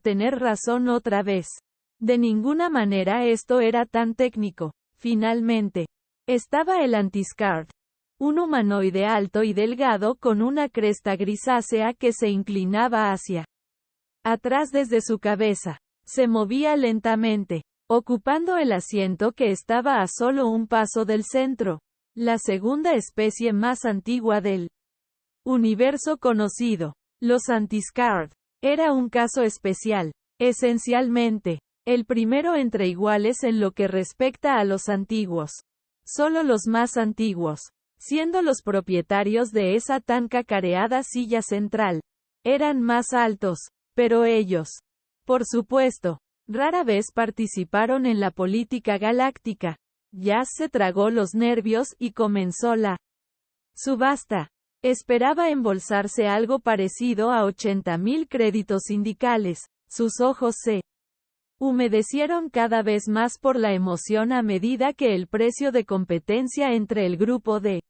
tener razón otra vez. De ninguna manera esto era tan técnico. Finalmente, estaba el Antiscard. Un humanoide alto y delgado con una cresta grisácea que se inclinaba hacia atrás desde su cabeza. Se movía lentamente, ocupando el asiento que estaba a solo un paso del centro. La segunda especie más antigua del universo conocido. Los Antiscard. Era un caso especial. Esencialmente, el primero entre iguales en lo que respecta a los antiguos. Solo los más antiguos, siendo los propietarios de esa tan cacareada silla central, eran más altos, pero ellos, por supuesto, rara vez participaron en la política galáctica. Jazz se tragó los nervios y comenzó la subasta. Esperaba embolsarse algo parecido a 80.000 créditos sindicales. Sus ojos se humedecieron cada vez más por la emoción a medida que el precio de competencia entre el grupo de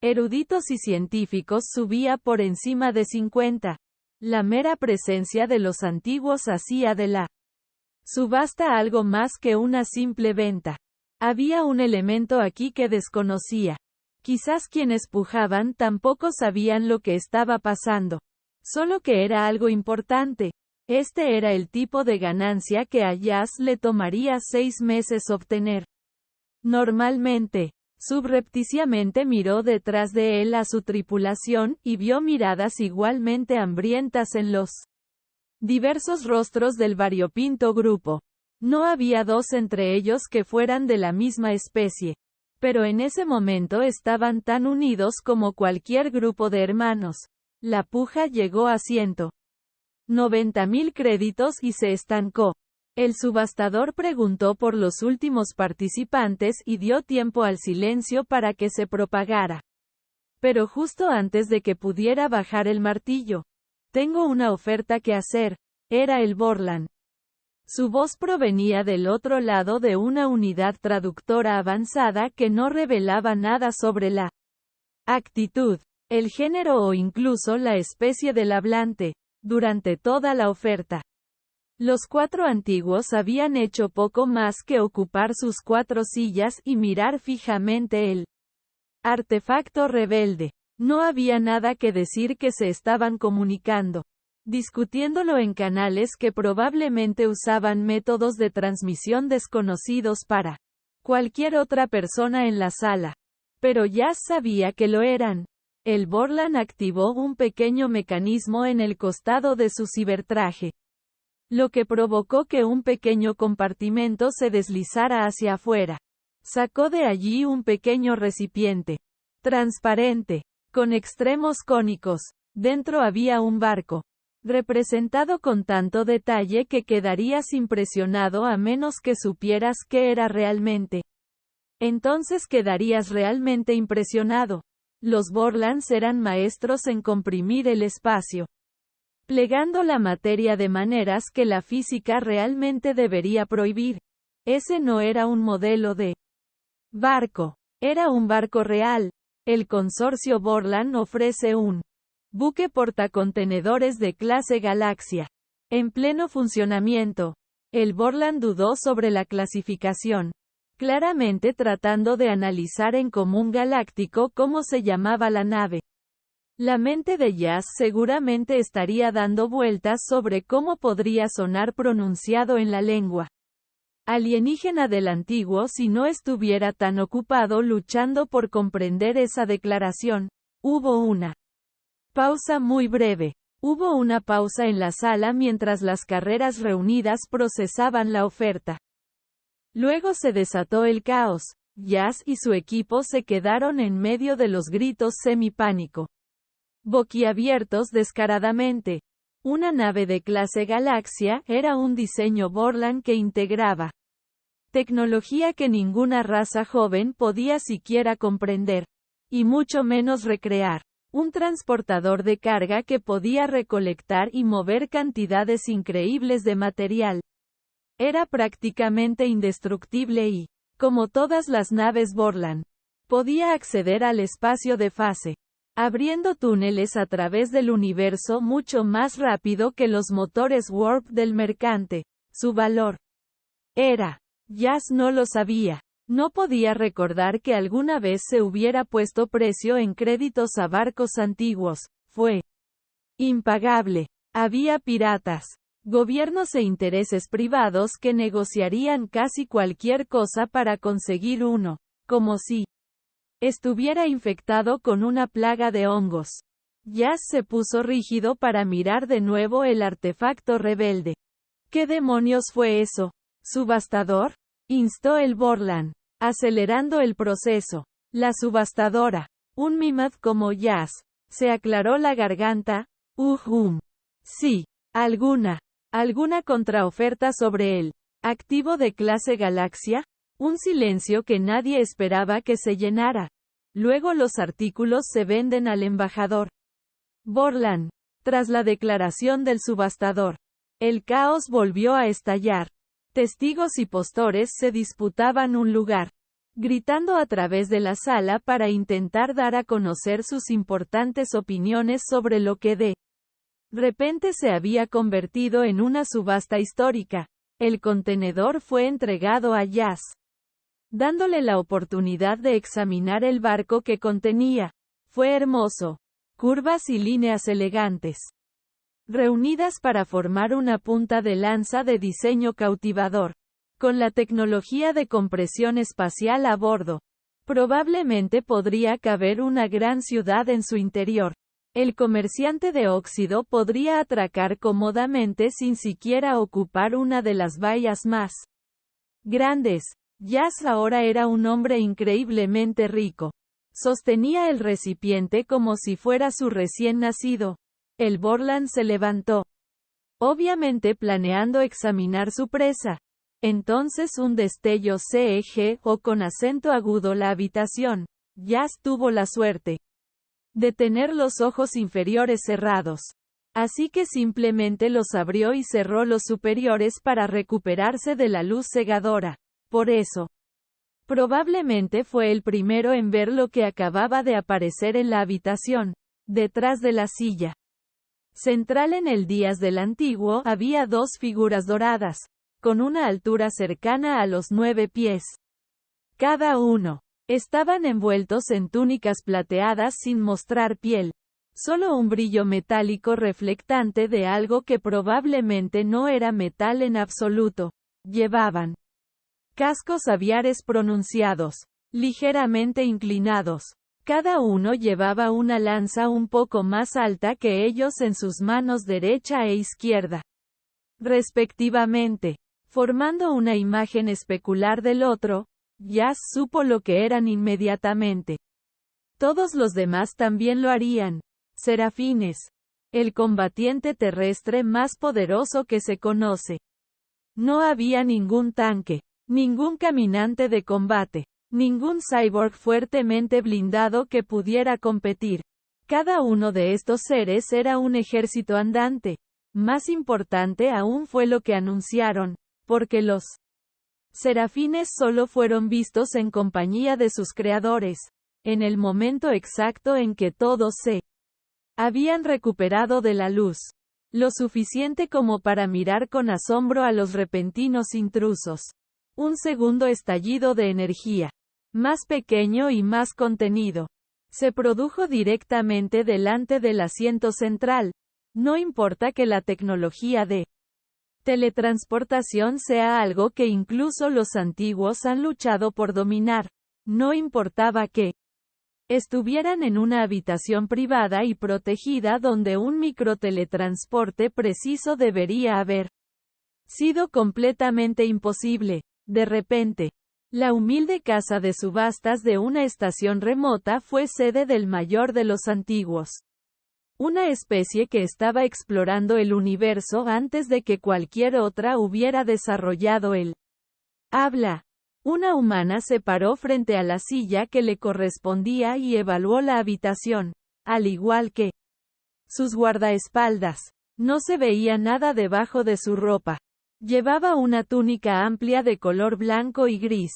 eruditos y científicos subía por encima de 50. La mera presencia de los antiguos hacía de la subasta algo más que una simple venta. Había un elemento aquí que desconocía. Quizás quienes pujaban tampoco sabían lo que estaba pasando. Solo que era algo importante. Este era el tipo de ganancia que a Jazz le tomaría 6 meses obtener. Normalmente, subrepticiamente miró detrás de él a su tripulación, y vio miradas igualmente hambrientas en los diversos rostros del variopinto grupo. No había dos entre ellos que fueran de la misma especie. Pero en ese momento estaban tan unidos como cualquier grupo de hermanos. La puja llegó a 190.000 créditos y se estancó. El subastador preguntó por los últimos participantes y dio tiempo al silencio para que se propagara. Pero justo antes de que pudiera bajar el martillo, «Tengo una oferta que hacer», era el Borland. Su voz provenía del otro lado de una unidad traductora avanzada que no revelaba nada sobre la actitud, el género o incluso la especie del hablante. Durante toda la oferta, los 4 antiguos habían hecho poco más que ocupar sus 4 sillas y mirar fijamente el artefacto rebelde. No había nada que decir que se estaban comunicando, discutiéndolo en canales que probablemente usaban métodos de transmisión desconocidos para cualquier otra persona en la sala. Pero Jazz sabía que lo eran. El Borland activó un pequeño mecanismo en el costado de su cibertraje, lo que provocó que un pequeño compartimento se deslizara hacia afuera. Sacó de allí un pequeño recipiente transparente, con extremos cónicos. Dentro había un barco, representado con tanto detalle que quedarías impresionado a menos que supieras qué era realmente. Entonces quedarías realmente impresionado. Los Borlands eran maestros en comprimir el espacio, plegando la materia de maneras que la física realmente debería prohibir. Ese no era un modelo de barco, era un barco real. El consorcio Borland ofrece un buque portacontenedores de clase Galaxia, en pleno funcionamiento. El Borland dudó sobre la clasificación, claramente tratando de analizar en común galáctico cómo se llamaba la nave. La mente de Jazz seguramente estaría dando vueltas sobre cómo podría sonar pronunciado en la lengua alienígena del antiguo si no estuviera tan ocupado luchando por comprender esa declaración. Hubo una pausa muy breve. Hubo una pausa en la sala mientras las carreras reunidas procesaban la oferta. Luego se desató el caos. Jazz y su equipo se quedaron en medio de los gritos semipánico, boquiabiertos descaradamente. Una nave de clase Galaxia era un diseño Borland que integraba tecnología que ninguna raza joven podía siquiera comprender, y mucho menos recrear. Un transportador de carga que podía recolectar y mover cantidades increíbles de material. Era prácticamente indestructible y, como todas las naves Borland, podía acceder al espacio de fase. abriendo túneles a través del universo mucho más rápido que los motores Warp del mercante. Su valor era. Jazz no lo sabía. No podía recordar que alguna vez se hubiera puesto precio en créditos a barcos antiguos. Fue impagable. Había piratas, gobiernos e intereses privados que negociarían casi cualquier cosa para conseguir uno, como si estuviera infectado con una plaga de hongos. Jazz se puso rígido para mirar de nuevo el artefacto rebelde. ¿Qué demonios fue eso? ¿Subastador? Instó el Borland, acelerando el proceso. La subastadora, un mimad como Jazz, se aclaró la garganta. Sí, alguna contraoferta sobre el activo de clase Galaxia. Un silencio que nadie esperaba que se llenara. Luego los artículos se venden al embajador. Borland. Tras la declaración del subastador, el caos volvió a estallar. Testigos y postores se disputaban un lugar, gritando a través de la sala para intentar dar a conocer sus importantes opiniones sobre lo que de repente se había convertido en una subasta histórica. El contenedor fue entregado a Jazz, dándole la oportunidad de examinar el barco que contenía. Fue hermoso. Curvas y líneas elegantes, reunidas para formar una punta de lanza de diseño cautivador, con la tecnología de compresión espacial a bordo. Probablemente podría caber una gran ciudad en su interior. El comerciante de óxido podría atracar cómodamente sin siquiera ocupar una de las bahías más grandes. Jazz ahora era un hombre increíblemente rico. Sostenía el recipiente como si fuera su recién nacido. El Borland se levantó, obviamente planeando examinar su presa. Entonces un destello CEG con acento agudo la habitación. Jazz tuvo la suerte de tener los ojos inferiores cerrados. Así que simplemente los abrió y cerró los superiores para recuperarse de la luz cegadora. Por eso, probablemente fue el primero en ver lo que acababa de aparecer en la habitación, detrás de la silla central. En el Días del Antiguo había dos figuras doradas, con una altura cercana a los 9 pies. Cada uno. Estaban envueltos en túnicas plateadas sin mostrar piel. Solo un brillo metálico reflectante de algo que probablemente no era metal en absoluto. Llevaban cascos aviares pronunciados, ligeramente inclinados. Cada uno llevaba una lanza un poco más alta que ellos en sus manos derecha e izquierda, respectivamente, formando una imagen especular del otro. Jazz supo lo que eran inmediatamente. Todos los demás también lo harían. Serafines. El combatiente terrestre más poderoso que se conoce. No había ningún tanque, ningún caminante de combate, ningún cyborg fuertemente blindado que pudiera competir. Cada uno de estos seres era un ejército andante. Más importante aún fue lo que anunciaron, porque los serafines solo fueron vistos en compañía de sus creadores, en el momento exacto en que todos se habían recuperado de la luz, lo suficiente como para mirar con asombro a los repentinos intrusos. Un segundo estallido de energía, más pequeño y más contenido, se produjo directamente delante del asiento central. No importa que la tecnología de teletransportación sea algo que incluso los antiguos han luchado por dominar. No importaba que estuvieran en una habitación privada y protegida donde un microteletransporte preciso debería haber sido completamente imposible. De repente, la humilde casa de subastas de una estación remota fue sede del mayor de los antiguos. Una especie que estaba explorando el universo antes de que cualquier otra hubiera desarrollado el habla. Una humana se paró frente a la silla que le correspondía y evaluó la habitación, al igual que sus guardaespaldas. No se veía nada debajo de su ropa. Llevaba una túnica amplia de color blanco y gris,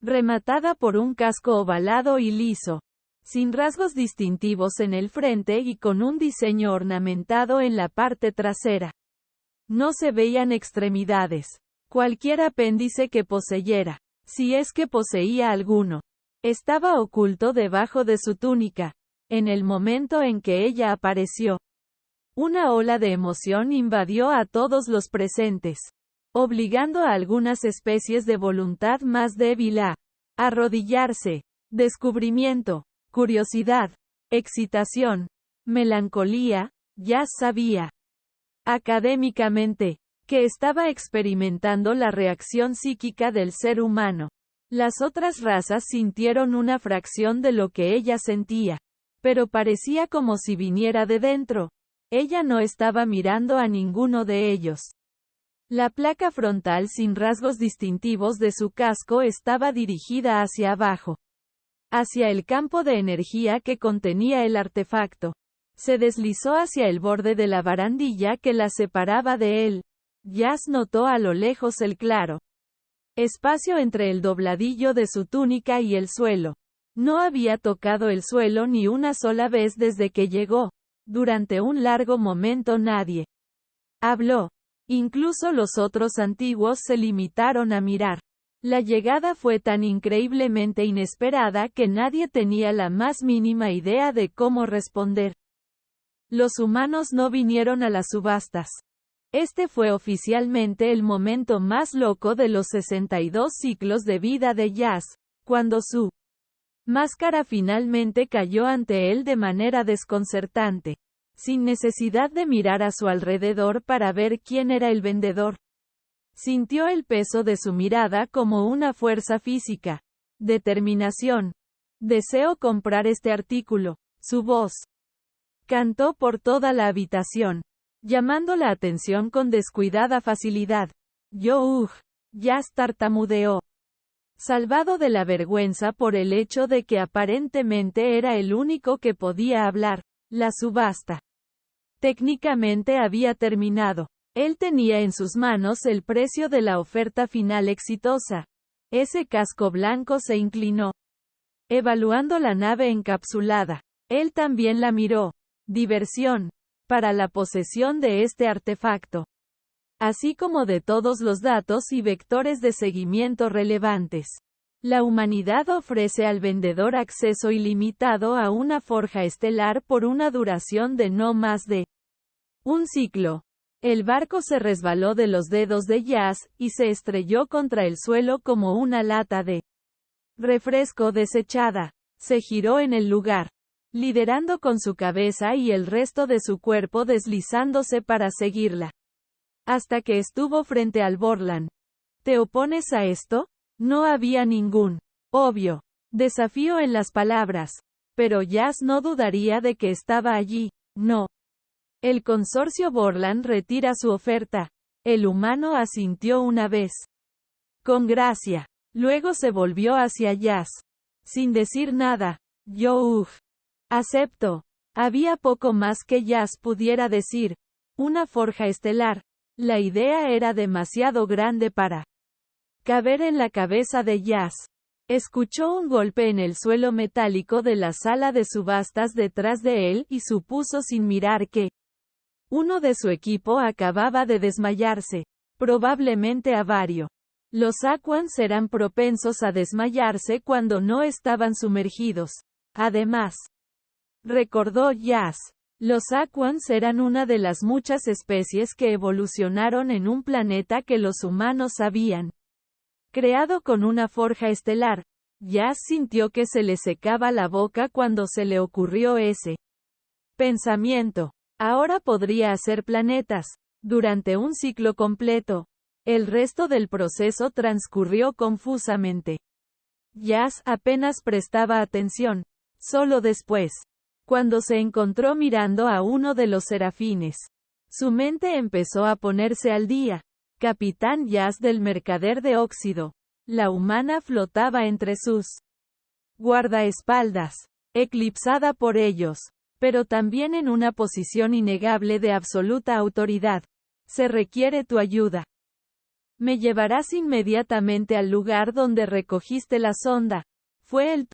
rematada por un casco ovalado y liso. sin rasgos distintivos en el frente y con un diseño ornamentado en la parte trasera. No se veían extremidades. Cualquier apéndice que poseyera, si es que poseía alguno, estaba oculto debajo de su túnica. En el momento en que ella apareció, una ola de emoción invadió a todos los presentes, obligando a algunas especies de voluntad más débil a arrodillarse. Descubrimiento, curiosidad, excitación, melancolía. Jazz sabía, académicamente, que estaba experimentando la reacción psíquica del ser humano. Las otras razas sintieron una fracción de lo que ella sentía, pero parecía como si viniera de dentro. Ella no estaba mirando a ninguno de ellos. La placa frontal sin rasgos distintivos de su casco estaba dirigida hacia abajo, hacia el campo de energía que contenía el artefacto. Se deslizó hacia el borde de la barandilla que la separaba de él. Jazz notó a lo lejos el claro espacio entre el dobladillo de su túnica y el suelo. No había tocado el suelo ni una sola vez desde que llegó. Durante un largo momento nadie habló. Incluso los otros antiguos se limitaron a mirar. La llegada fue tan increíblemente inesperada que nadie tenía la más mínima idea de cómo responder. Los humanos no vinieron a las subastas. Este fue oficialmente el momento más loco de los 62 ciclos de vida de Jazz, cuando su máscara finalmente cayó ante él de manera desconcertante, sin necesidad de mirar a su alrededor para ver quién era el vendedor. Sintió el peso de su mirada como una fuerza física. Determinación. Deseo comprar este artículo. Su voz cantó por toda la habitación, llamando la atención con descuidada facilidad. Jazz tartamudeó, salvado de la vergüenza por el hecho de que aparentemente era el único que podía hablar. La subasta técnicamente había terminado. Él tenía en sus manos el precio de la oferta final exitosa. Ese casco blanco se inclinó, evaluando la nave encapsulada. Él también la miró. Diversión. Para la posesión de este artefacto, así como de todos los datos y vectores de seguimiento relevantes. La humanidad ofrece al vendedor acceso ilimitado a una forja estelar por una duración de no más de un ciclo. El barco se resbaló de los dedos de Jazz, y se estrelló contra el suelo como una lata de refresco desechada. Se giró en el lugar, liderando con su cabeza y el resto de su cuerpo deslizándose para seguirla, hasta que estuvo frente al Borland. ¿Te opones a esto? No había ningún obvio desafío en las palabras, pero Jazz no dudaría de que estaba allí. No. El consorcio Borland retira su oferta. El humano asintió una vez, con gracia. Luego se volvió hacia Jazz, sin decir nada. Acepto. Había poco más que Jazz pudiera decir. Una forja estelar. La idea era demasiado grande para caber en la cabeza de Jazz. Escuchó un golpe en el suelo metálico de la sala de subastas detrás de él y supuso sin mirar que uno de su equipo acababa de desmayarse, probablemente avario. Los Aquans eran propensos a desmayarse cuando no estaban sumergidos. Además, recordó Jazz, los Aquans eran una de las muchas especies que evolucionaron en un planeta que los humanos habían creado con una forja estelar. Jazz sintió que se le secaba la boca cuando se le ocurrió ese pensamiento. Ahora podría hacer planetas, durante un ciclo completo. El resto del proceso transcurrió confusamente. Jazz apenas prestaba atención. Solo después, cuando se encontró mirando a uno de los serafines, su mente empezó a ponerse al día. Capitán Jazz del mercader de óxido. La humana flotaba entre sus guardaespaldas, eclipsada por ellos, pero también en una posición innegable de absoluta autoridad. Se requiere tu ayuda. Me llevarás inmediatamente al lugar donde recogiste la sonda. Fue el